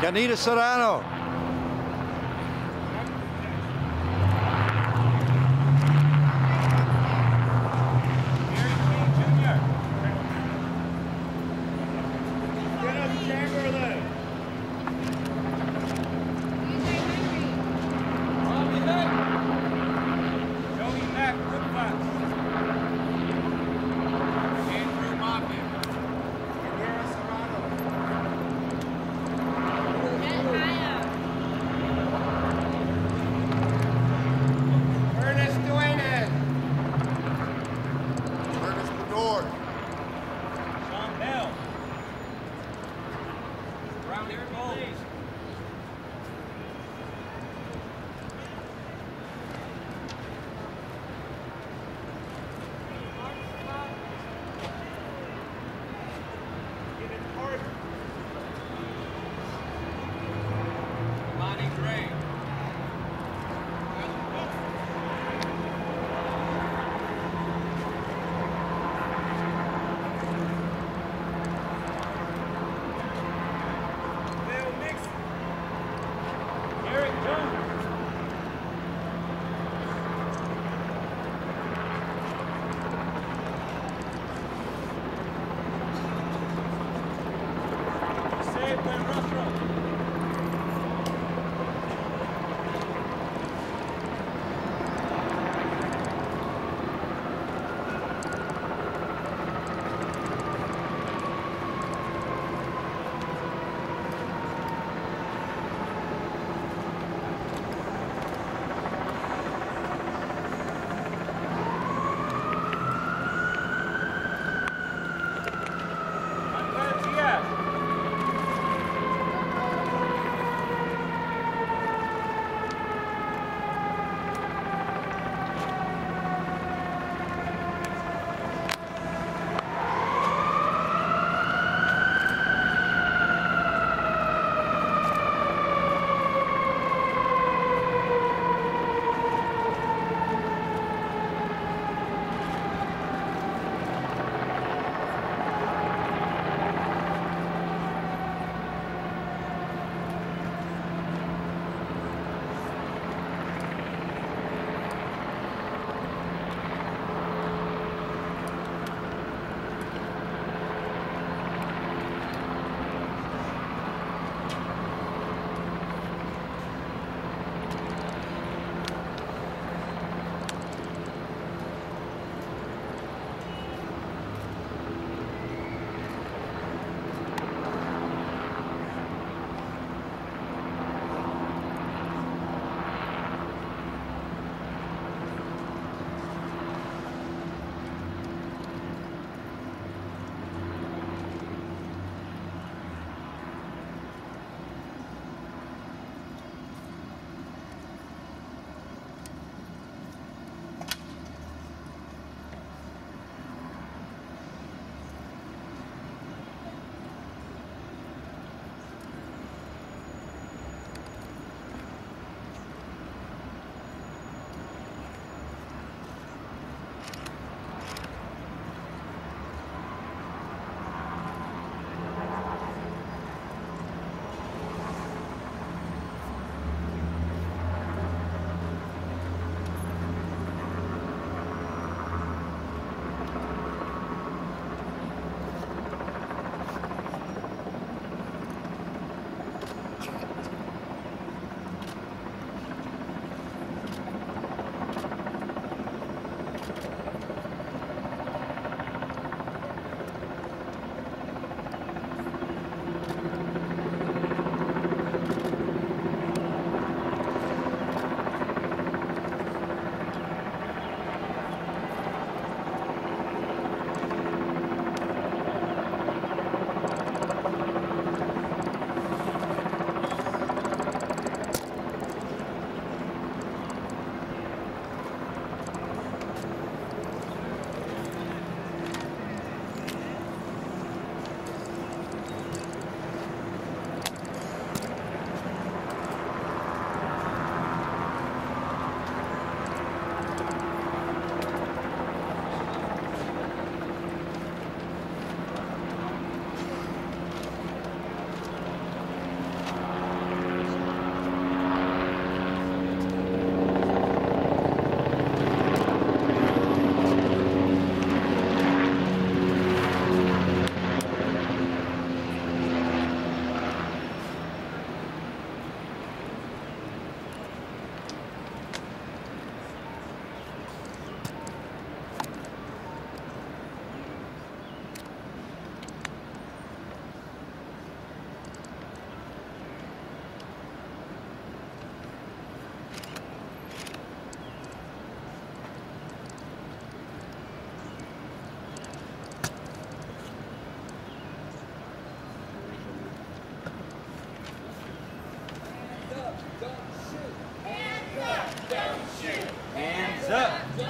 Ganita Serrano.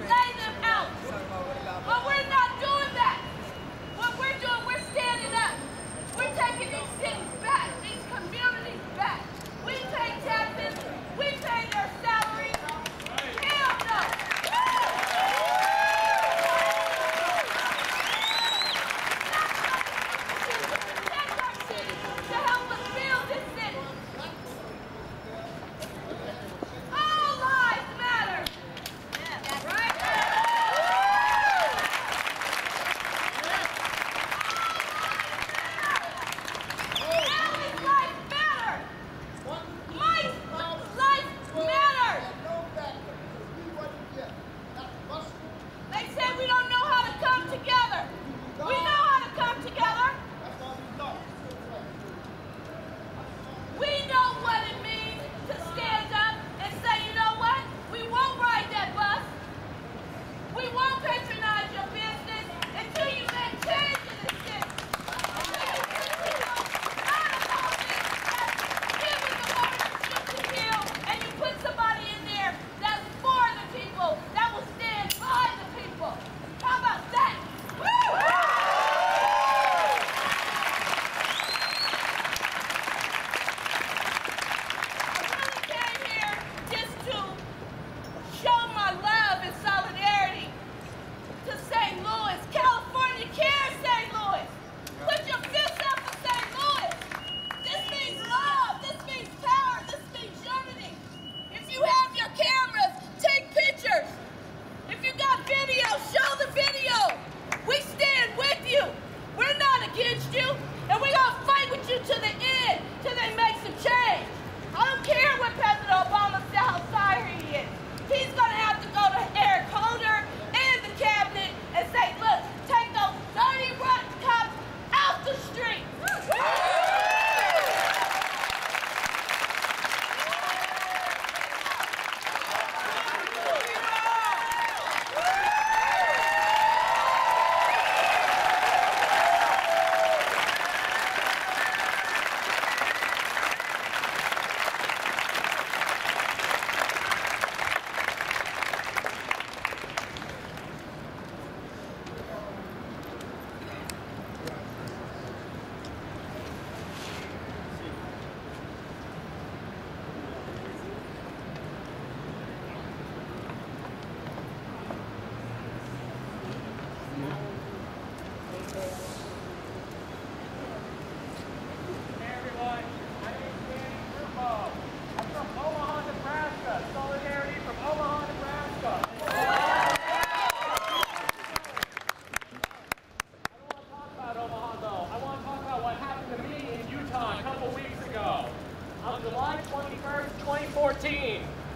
lay them out. But we're not doing that. What we're doing, we're standing up. We're taking these cities back, these communities back. We pay taxes. We pay their salaries. Hell no. That's our city to help us build this city. All lives matter. Right? Ellie's life matters. Mike's life matters. They say we don't know how to come together. We know how to come together. We know what it means to stand up and say, you know what? We won't ride that bus. We won't patronize your business until you make change in this city. Until you put people out of office that's giving them ownership to kill, and you put somebody in there that's for the people, that will stand by the people. How about that? Woo! I really came here just to show my love and solidarity to St. Louis. California cares, St. Louis. Put your fists up for St. Louis. This means love. This means power. This means unity. If you have your cameras, take pictures. If you got video, show the video. We stand with you. We're not against you. And we're going to fight with you to the end, till they make some change. I don't care what President Obama said, how sorry he is. He's going to have to go to Eric Holder and the cabinet and say, look, take those dirty rotten cops out the street.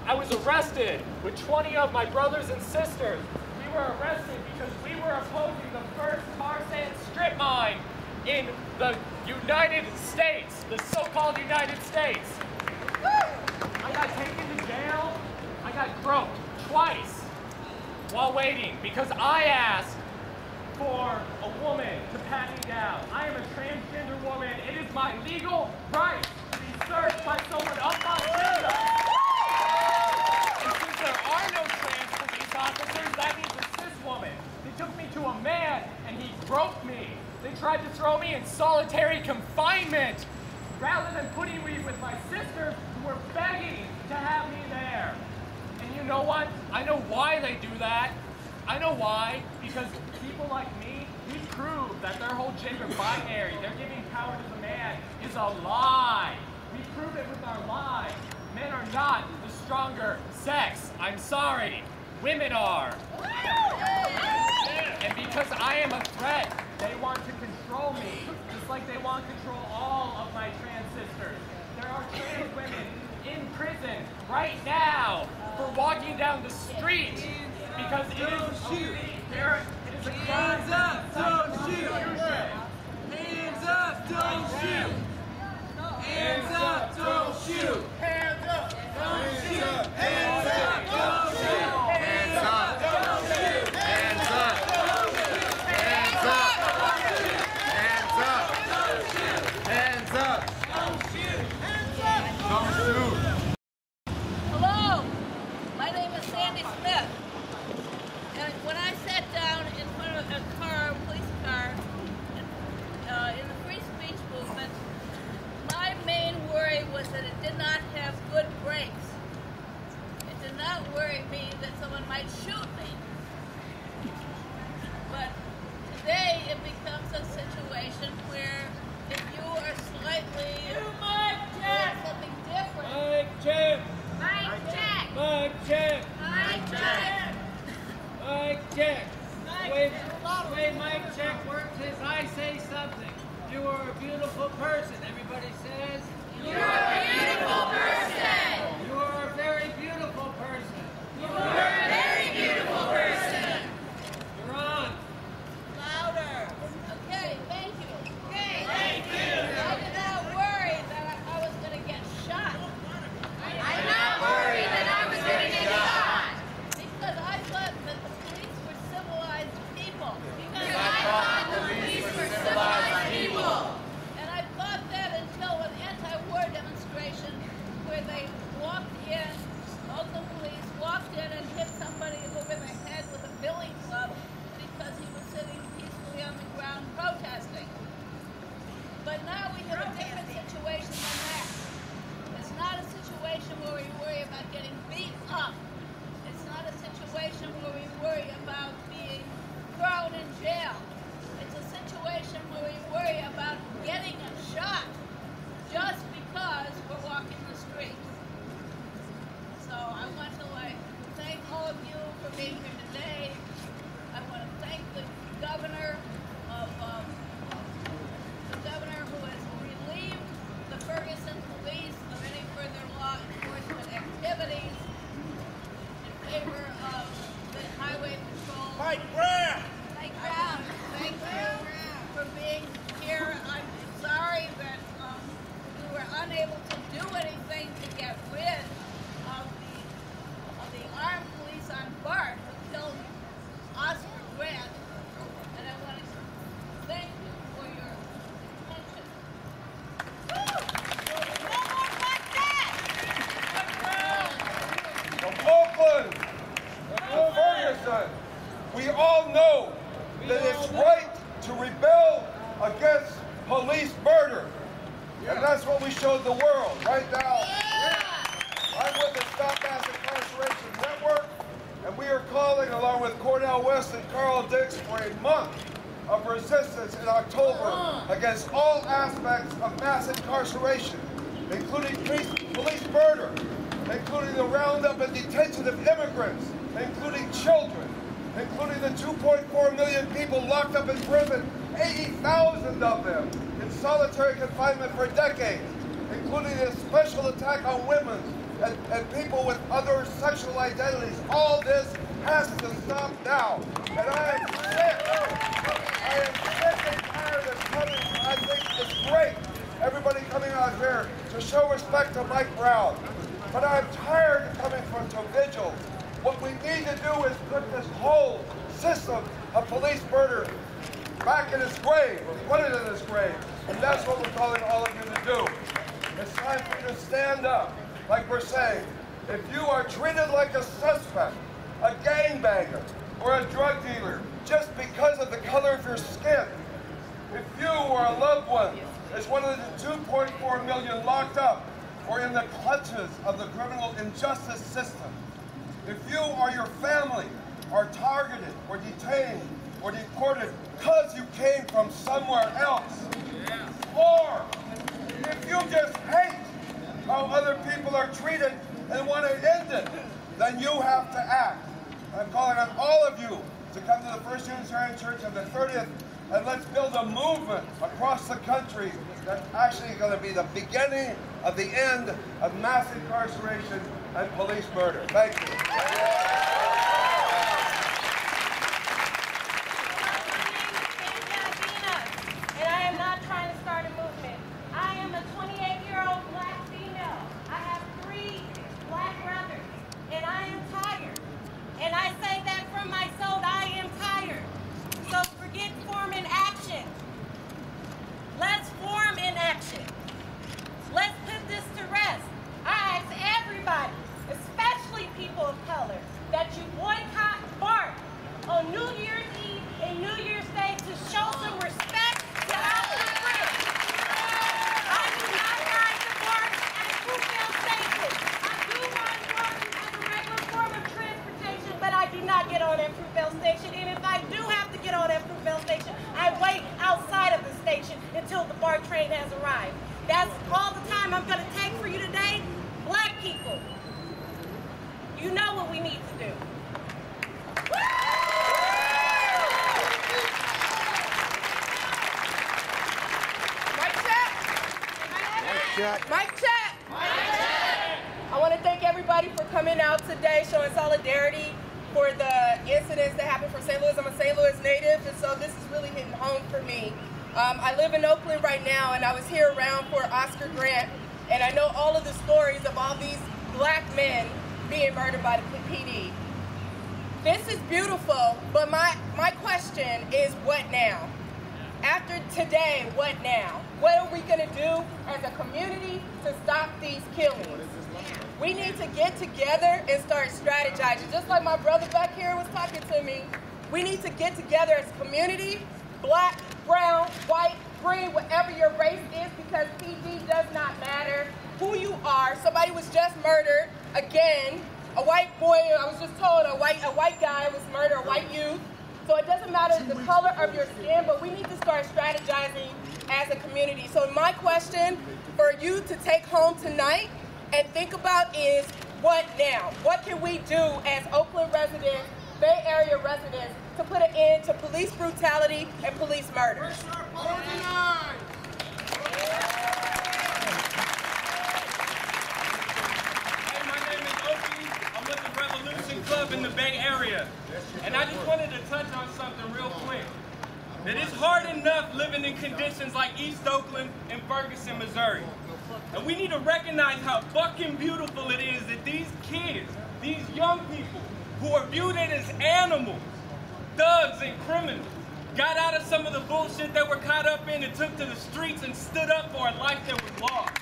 I was arrested with 20 of my brothers and sisters. We were arrested because we were opposing the first tar sand strip mine in the United States, the so-called United States. I got taken to jail. I got groped twice while waiting because I asked for a woman to pat me down. I am a transgender woman. It is my legal right to be searched by someone of my gender. And since there are no trans police officers, that means a cis woman. They took me to a man and he groped me. They tried to throw me in solitary confinement rather than putting me with my sisters who were begging to have me there. And you know what? I know why they do that. I know why. Because people like me, we prove that their whole gender binary, they're giving power to the man, is a lie. We prove it with our lives. Men are not the stronger sex. I'm sorry. Women are. And because I am a threat, they want to control me, just like they want to control all of my trans sisters. There are trans women in prison right now for walking down the street because it is a crime. Hands up, don't shoot! Hands up, don't shoot! Hands up, don't shoot! Hands up, don't shoot! Hands up, don't shoot! Hands up, don't shoot! Hands up, don't shoot! Hands up, hands up, don't shoot! Hands up, don't shoot! Hands up, don't shoot! Hello, my name is Sandy Smith. might shoot me. But today it becomes a situation where if you are slightly doing something different. Mic check. Mic check. Mic check. Mic check. Mic check. The way mic check works is I say something. You are a beautiful person. Everybody says. You're a beautiful person. You are a very beautiful person. You're a very beautiful person. You're on. Louder. Okay, thank you. Okay. Thank you. I did not worry that I was going to get shot. I'm not worried that I was going to get shot. Because I thought that the police were civilized people. Because I thought the police were civilized people. And I thought that until an anti-war demonstration where they walked in, local police walked in and hit somebody over the head with a billy club because he was sitting peacefully on the ground protesting. But now we have a different situation than that. It's not a situation where we worry about getting beat up. It's not a situation where we worry about being thrown in jail. It's a situation where we worry about getting a shot just because we're walking the streets. So I want to thank all of you for being here today. I want to thank the governor who has relieved the Ferguson police of any further law enforcement activities in favor of the highway patrol. Mike Brown! Mike Brown, thank you for being here. I'm sorry that we were unable to do anything to get rid of the armed police on BART who killed Oscar Grant. And I want to thank you for your attention. From Oakland to Ferguson, we all know that it's right to rebel against police murder. And that's what we showed the world right now. I'm with the Stop Mass Incarceration Network, and we are calling, along with Cornel West and Carl Dix, for a month of resistance in October against all aspects of mass incarceration, including police murder, including the roundup and detention of immigrants, including children, including the 2.4 million people locked up in prison, 80,000 of them in solitary confinement for decades, including the special attack on women and people with other sexual identities. All this has to stop now. And I am sick and tired of coming. I think it's great, everybody coming out here to show respect to Mike Brown. But I'm tired of coming to vigils. What we need to do is put this whole system of police murder back in its grave, or put it in its grave. And that's what we're calling all of you to do. It's time for you to stand up, like we're saying. If you are treated like a suspect, a gangbanger, or a drug dealer, just because of the color of your skin, if you or a loved one is one of the 2.4 million locked up or in the clutches of the criminal injustice system, if you or your family are targeted or detained or deported because you came from somewhere else, or if you just hate how other people are treated and want to end it, then you have to act. I'm calling on all of you to come to the First Unitarian Church on the 30th, and let's build a movement across the country that's actually going to be the beginning of the end of mass incarceration and police murder. Thank you. And I am not trying to start a movement. I am a 28-year-old black female. I have 3 black brothers, and I am tired. And I say that from my soul, I am tired. So forget form and action. Let's form in action. Let's put this to rest. I ask everybody, especially people of color, that you boycott BART on New Year's Eve and New Year's Day to show some respect to our friends. I do not ride the BART as who feels safely. I do ride the BART as a regular form of transportation, but I do do not get on at Fruitvale Station, and if I do have to get on at Fruitvale Station, I wait outside of the station until the BART train has arrived. That's all the time I'm going to take for you today. Black people, you know what we need to do. Mic check. Mic check. I want to thank everybody for coming out today, showing solidarity for the incidents that happened from St. Louis. I'm a St. Louis native, and so this is really hitting home for me. I live in Oakland right now, and I was here around for Oscar Grant, and I know all of the stories of all these black men being murdered by the PD. This is beautiful, but my question is, what now? After today, what now? What are we going to do as a community to stop these killings? We need to get together and start strategizing. Just like my brother back here was talking to me, we need to get together as a community, black, brown, white, green, whatever your race is, because PD does not matter who you are. Somebody was just murdered again. A white boy, I was just told, a white guy was murdered, a white youth. So it doesn't matter the color of your skin, but we need to start strategizing as a community. So my question for you to take home tonight and think about is, what now? What can we do as Oakland residents, Bay Area residents, to put an end to police brutality and police murder? Club in the Bay Area, and I just wanted to touch on something real quick. That it's hard enough living in conditions like East Oakland and Ferguson, Missouri. And we need to recognize how fucking beautiful it is that these kids, these young people who are viewed as animals, thugs and criminals, got out of some of the bullshit they were caught up in and took to the streets and stood up for a life that was lost.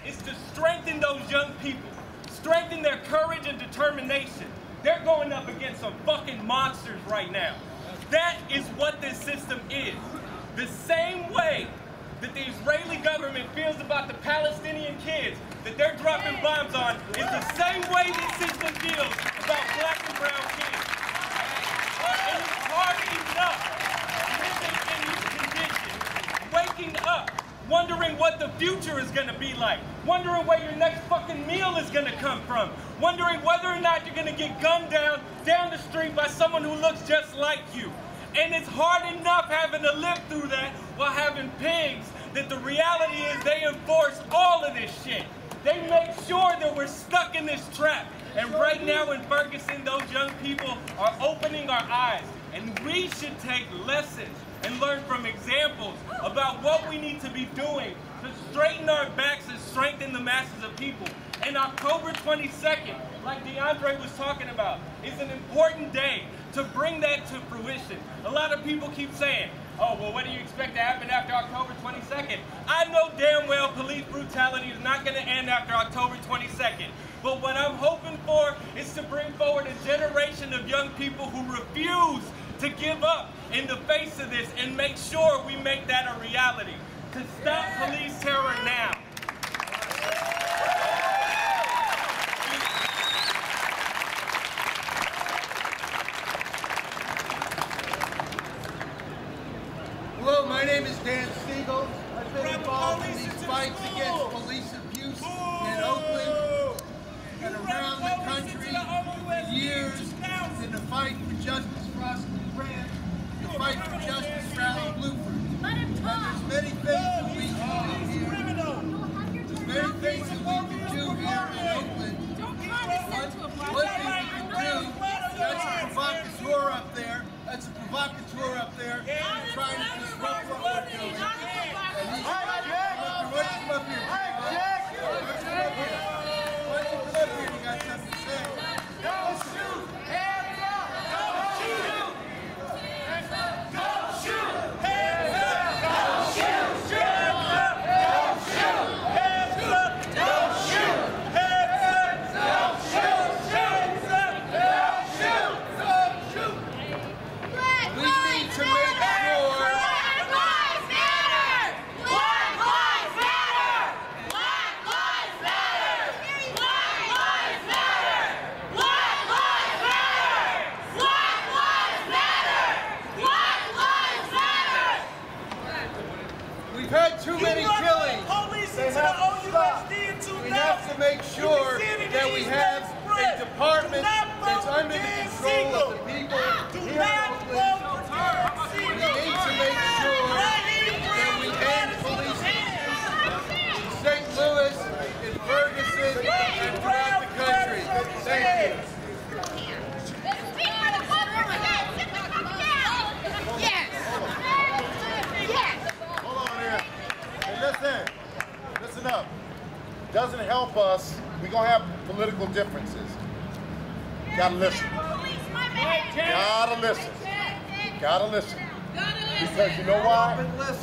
Is to strengthen those young people, strengthen their courage and determination. They're going up against some fucking monsters right now. That is what this system is. The same way that the Israeli government feels about the Palestinian kids that they're dropping bombs on is the same way this system feels about black and brown kids. And it's hard enough living in these conditions, waking up, wondering what the future is going to be like, wondering where your next fucking meal is going to come from, wondering whether or not you're going to get gunned down the street by someone who looks just like you. And it's hard enough having to live through that while having pigs that the reality is they enforce all of this shit. They make sure that we're stuck in this trap. And right now in Ferguson, those young people are opening our eyes. And we should take lessons and learn from examples about what we need to be doing to straighten our backs and strengthen the masses of people. And October 22nd, like DeAndre was talking about, is an important day to bring that to fruition. A lot of people keep saying, oh, well, what do you expect to happen after October 22nd? I know damn well police brutality is not going to end after October 22nd. But what I'm hoping for is to bring forward a generation of young people who refuse to give up in the face of this and make sure we make that a reality. To stop police terror now. Hello, my name is Dan Siegel. I've been involved in these fights against police abuse in Oakland and around the country for years, in the fight for justice for Oscar Grant, the fight for justice for Alan Bluford. And there's many things that we can do here. There's many things that we can do here in Oakland. One thing we can do, that's a provocateur up there. That's a provocateur up there trying to disrupt what we're doing. And he's why don't you come up here? Why don't you come up here? You got something to say. Don't shoot! Hands up! Don't shoot! Hands up! Don't shoot! Hands up! Don't shoot! to make sure that we have a department that's under the control of the people here in Oakland. We need to make sure that we end police in St. Louis, in Ferguson, and throughout the country. Thank you. Listen up. Doesn't help us. We're going to have political differences. Gotta listen. Gotta listen. Gotta listen. Because you know why?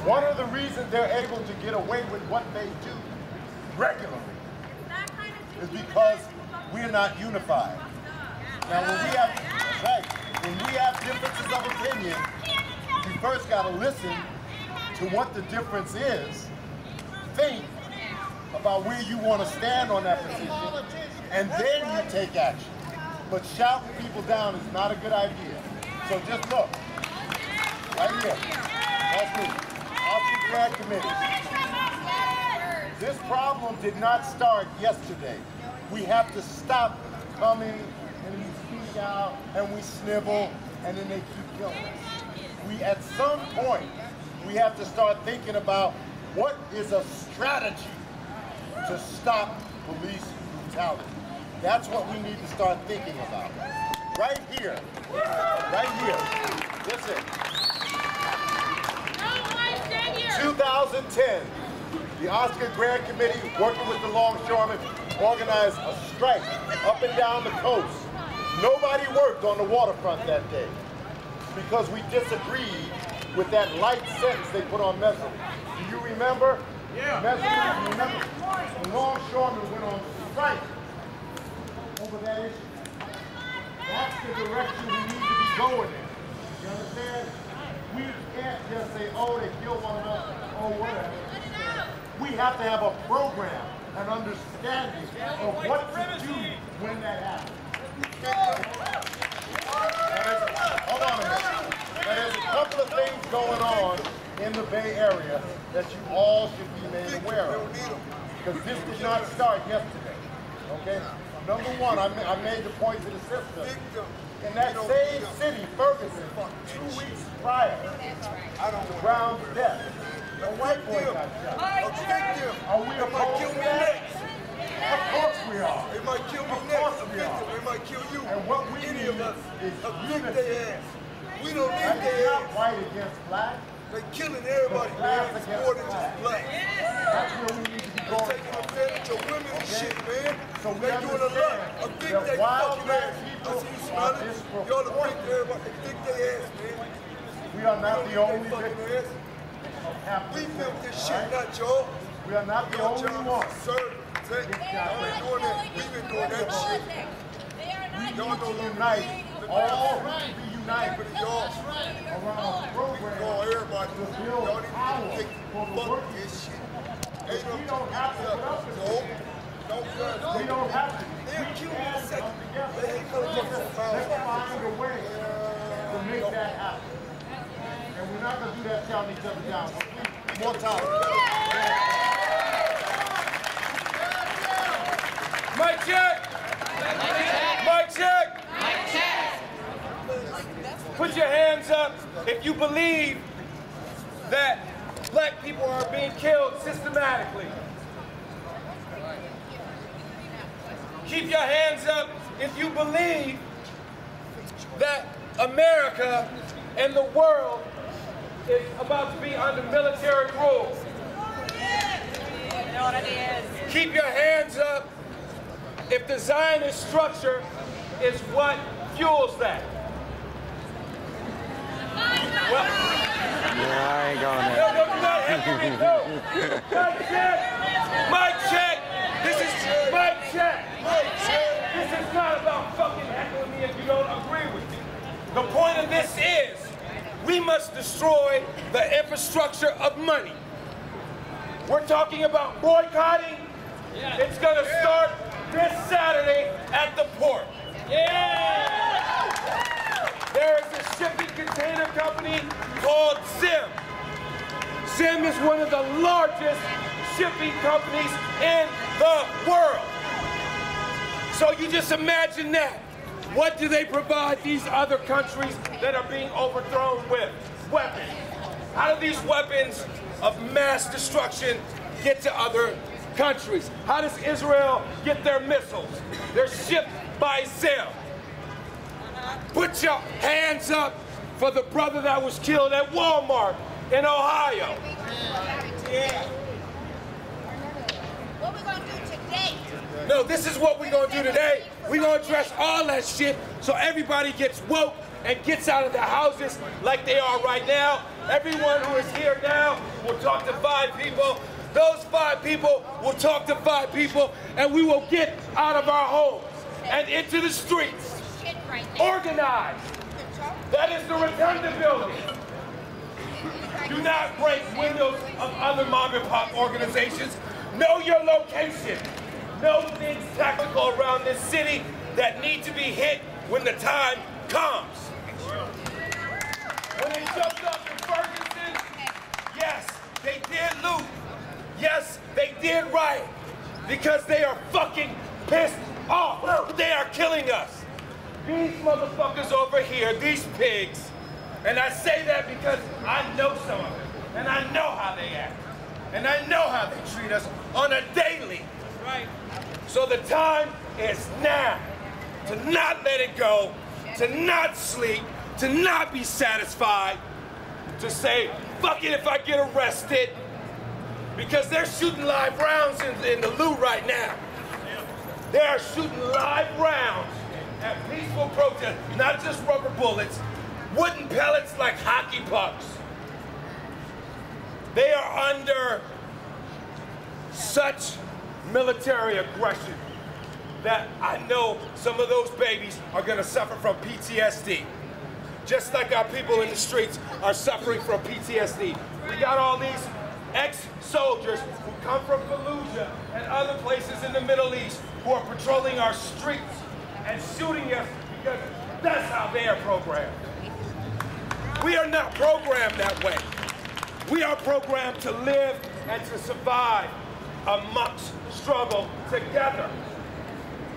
One of the reasons they're able to get away with what they do regularly is because we're not unified. Now when we have differences of opinion, you first gotta listen to what the difference is, think about where you want to stand on that position, and then you take action. But shouting people down is not a good idea. So just look, right here, that's me, Occupy Grant Committee. This problem did not start yesterday. We have to stop coming and we speak out and we snivel and then they keep killing us. At some point, we have to start thinking about what is a strategy to stop police brutality. That's what we need to start thinking about. Right here. Right here. Listen. 2010, the Oscar Grant Committee, working with the longshoremen, organized a strike up and down the coast. Nobody worked on the waterfront that day because we disagreed with that light sentence they put on Messenger. Do you remember? Yeah. Messenger, you remember? The longshoremen went on strike over that issue. That's the direction we need to be going in. You understand? We can't just say, oh, they killed one of us, oh, whatever. We have to have a program, an understanding of what to do when that happens. Hold on a minute. Now, there's a couple of things going on in the Bay Area that you all should be made aware of. Because this did not start yesterday. Okay? Number one, I made the point to the sister. In that same city, Ferguson, 2 weeks prior to Brown's death, a white boy got shot. Are we opposed to that? Of course we are. They might kill me next. They might kill you. And what we need is unity. We don't need It's their not ass. white against black. They're killing everybody, man. It's more than just black. That's where we need to be going. Taking advantage of women and shit, man. So we They're doing a lot. understand A big that day while fucking black ass. I people see you are smiling. Y'all the big everybody. They think they ass, man. We are not the only fucking victims ass. of We capitalism. built this shit, not y'all. We are not the Y'all only job ones. is serve, protect. Y'all ain't doing that. We've been doing that shit. We Y'all need to know unite. All we need to be united But y'all, around a program y'all everybody, to build y'all need power to take for the fuck working. this shit. We don't have to put up with No, it. don't judge. We don't have to. They'll kill me in a Let's second. together. They ain't gonna Let's come from find a way to make that happen. And we're not going to do that shouting each other down. But please, more time. Mic check! Mic check! Put your hands up if you believe that black people are being killed systematically. Keep your hands up if you believe that America and the world is about to be under military rule. Keep your hands up if the Zionist structure is what fuels that. Well, I ain't going there. no, do not heckle me, no. Mic check. Mic check. This is mic check. This is not about fucking heckling me if you don't agree with me. The point of this is we must destroy the infrastructure of money. We're talking about boycotting. It's going to start this Saturday at the port. There is a shipping container company called Zim. Zim is one of the largest shipping companies in the world. So you just imagine that. What do they provide these other countries that are being overthrown with? Weapons. How do these weapons of mass destruction get to other countries? How does Israel get their missiles? They're shipped by Zell. Put your hands up for the brother that was killed at Walmart in Ohio. Yeah. What we gonna do today? No, this is what we're gonna do today. We're gonna address all that shit so everybody gets woke and gets out of their houses like they are right now. Everyone who is here now will talk to 5 people. Those 5 people will talk to 5 people, and we will get out of our homes and into the streets. Organized. That is the Rotunda building. Do not break windows of other mom and pop organizations. Know your location. Know things tactical around this city that need to be hit when the time comes. When they jumped up in Ferguson, yes, they did loot. Yes, they did riot. Because they are fucking pissed off. They are killing us. These motherfuckers over here, these pigs, and I say that because I know some of them, and I know how they act, and I know how they treat us on a daily. Right. So the time is now to not let it go, to not sleep, to not be satisfied, to say, fuck it if I get arrested, because they're shooting live rounds in the loot right now. They are shooting live rounds at peaceful protest, not just rubber bullets, wooden pellets like hockey pucks. They are under such military aggression that I know some of those babies are gonna suffer from PTSD. Just like our people in the streets are suffering from PTSD. We got all these ex-soldiers who come from Fallujah and other places in the Middle East who are patrolling our streets and shooting us because that's how they are programmed. We are not programmed that way. We are programmed to live and to survive amongst struggle together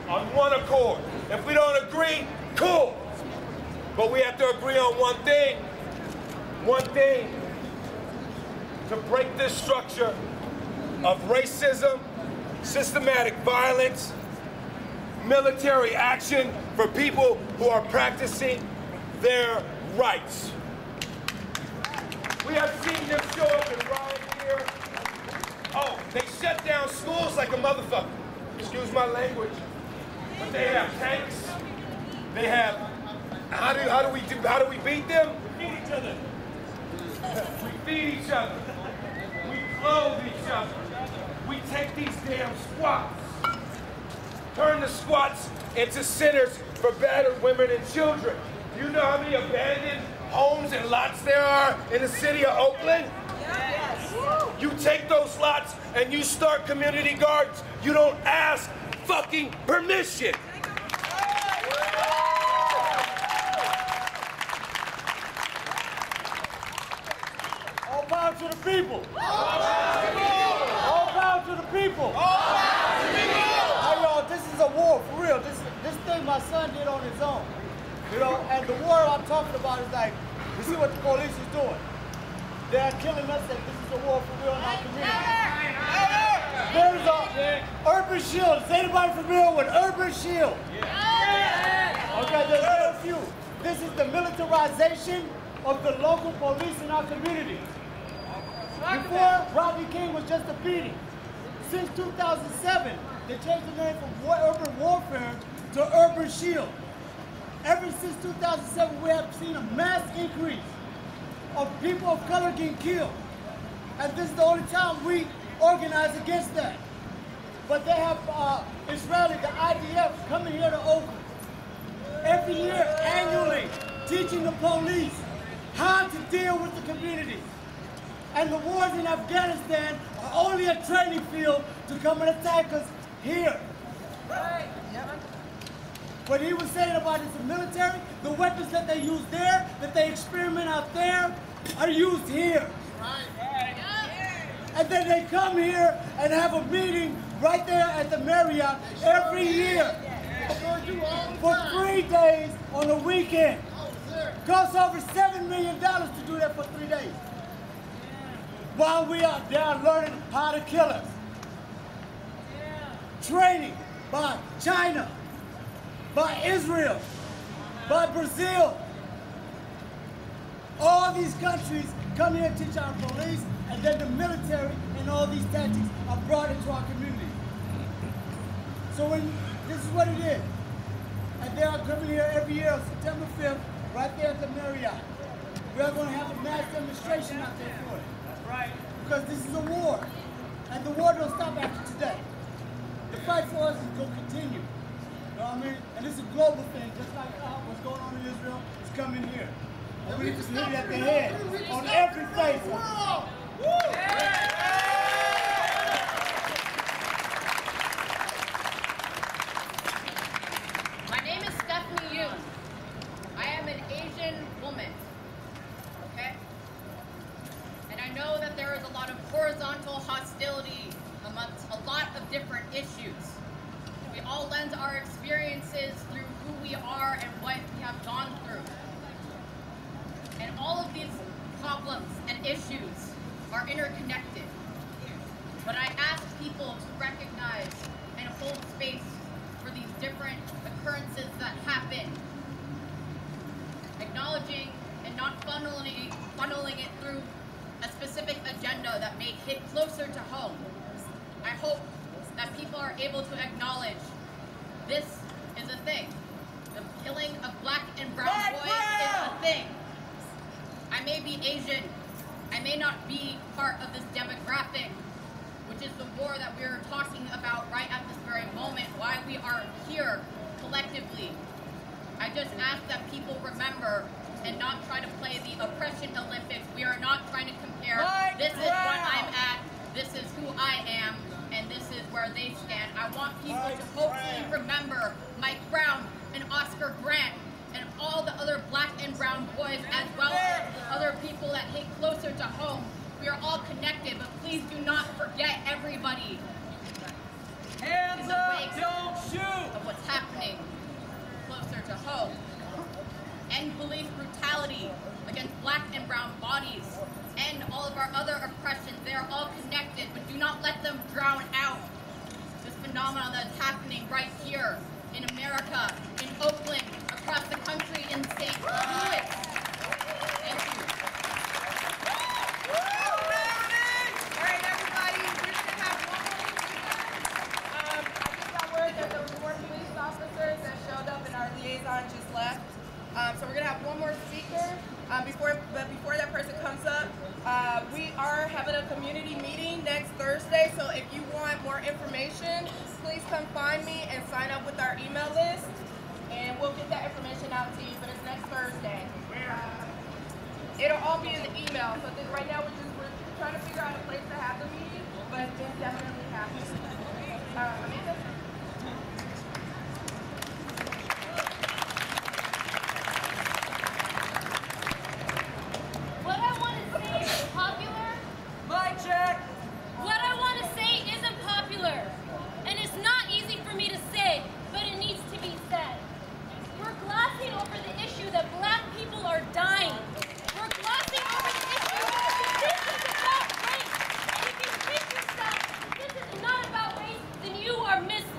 on one accord. If we don't agree, cool. But we have to agree on one thing. One thing. To break this structure of racism, systematic violence, military action for people who are practicing their rights. We have seen them show up and riot here. Oh, they shut down schools like a motherfucker. Excuse my language. But they have tanks. They have, how do we beat them? We feed each other. We feed each other. We clothe each other. We take these damn squats. Turn the squats into centers for battered women and children. You know how many abandoned homes and lots there are in the city of Oakland? Yes. You take those lots and you start community gardens. You don't ask fucking permission. All power to the people. All power to the people. Hey, y'all, this is a war, for real. This thing my son did on his own. You know, and the war I'm talking about is like, you see what the police is doing. They're killing us, and this is a war for real in our community. There's a urban shield. Is anybody familiar with urban shield? Okay, there's a few. This is the militarization of the local police in our community. Before, Rodney King was just a beating. Since 2007, they changed the name from urban warfare to urban shield. Ever since 2007, we have seen a mass increase of people of color getting killed. And this is the only time we organize against that. But they have Israeli, the IDF, coming here to Oakland every year, annually, teaching the police how to deal with the community. And the wars in Afghanistan are only a training field to come and attack us here. Right. What he was saying about the military, the weapons that they use there, that they experiment out there, are used here. Right. And then they come here and have a meeting right there at the Marriott every year. for 3 days on the weekend. Costs over $7 million to do that for 3 days. While we are there learning how to kill us. Training by China, by Israel, by Brazil. All these countries come here and teach our police, and then the military and all these tactics are brought into our community. So this is what it is. And they are coming here every year on September 5th, right there at the Marriott. We are going to have a mass demonstration out there for it. That's right. Because this is a war. And the war don't stop after today. The fight for us is going to continue. You know what I mean? And this is a global thing, just like what's going on in Israel is coming here. And we need to hit it at the head on every face. My name is Stephanie Yoon. I am an Asian woman. Okay? And I know that there is a lot of horizontal hostility amongst a lot of different issues. We all lend our experiences through who we are and what we have gone through. And all of these problems and issues are interconnected. But I ask people to recognize and hold space for these different occurrences that happen. Acknowledging and not funneling it through a specific agenda that may hit closer to home. I hope that people are able to acknowledge this is a thing. The killing of black and brown boys is a thing. I may be Asian. I may not be part of this demographic, which is the war that we're talking about right at this very moment, why we are here collectively. I just ask that people remember and not try to play the oppression Olympics. We are not trying to compare, this is what I'm at, this is who I am, and this is where they stand. I want people to hopefully remember Mike Brown and Oscar Grant and all the other black and brown boys, as well as other people that hit closer to home. We are all connected, but please do not forget everybody. Hands up, don't shoot! Of what's happening closer to home. End police brutality against black and brown bodies. End all of our other oppressions. They are all connected, but do not let them drown out this phenomenon that's happening right here in America, in Oakland, across the country, in St. Louis. Thank you. All right, everybody, we're going to have one more. I just got word that there were 4 police officers that showed up and our liaison just left. So we're going to have one more speaker. Before that person comes up, we are having a community meeting next Thursday. So if you want more information, please come find me and sign up with our email list. And we'll get that information out to you, but it's next Thursday. It'll all be in the email. So right now we're trying to figure out a place to have the meeting, but it's definitely happening. Amanda? What I want to say is popular. Mic check. What I want to say isn't popular. And it's not easy for me to say, but it needs to be said. We're glossing over the issue that black people are dying. We're glossing over the issue that this is about race. And if you think yourself, this is not about race, then you are missing.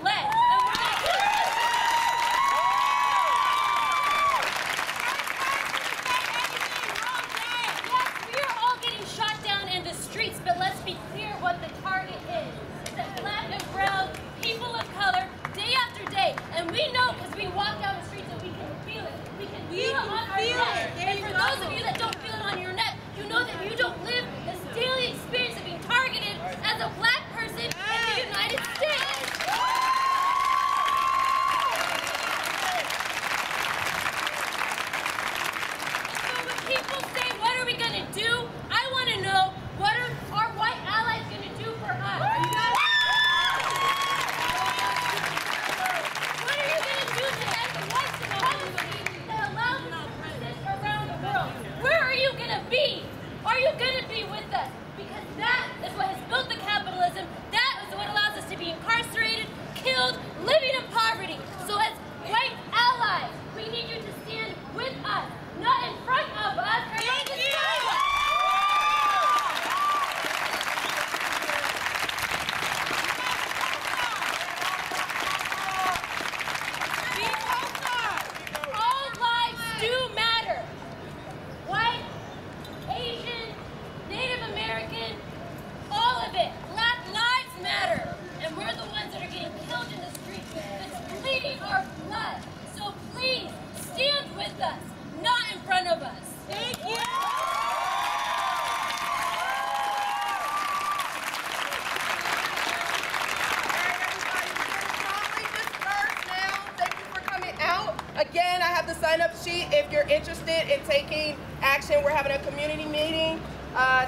sign-up sheet if you're interested in taking action. We're having a community meeting,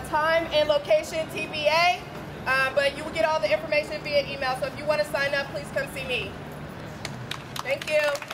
time and location TBA, but you will get all the information via email. So if you want to sign up, please come see me. Thank you.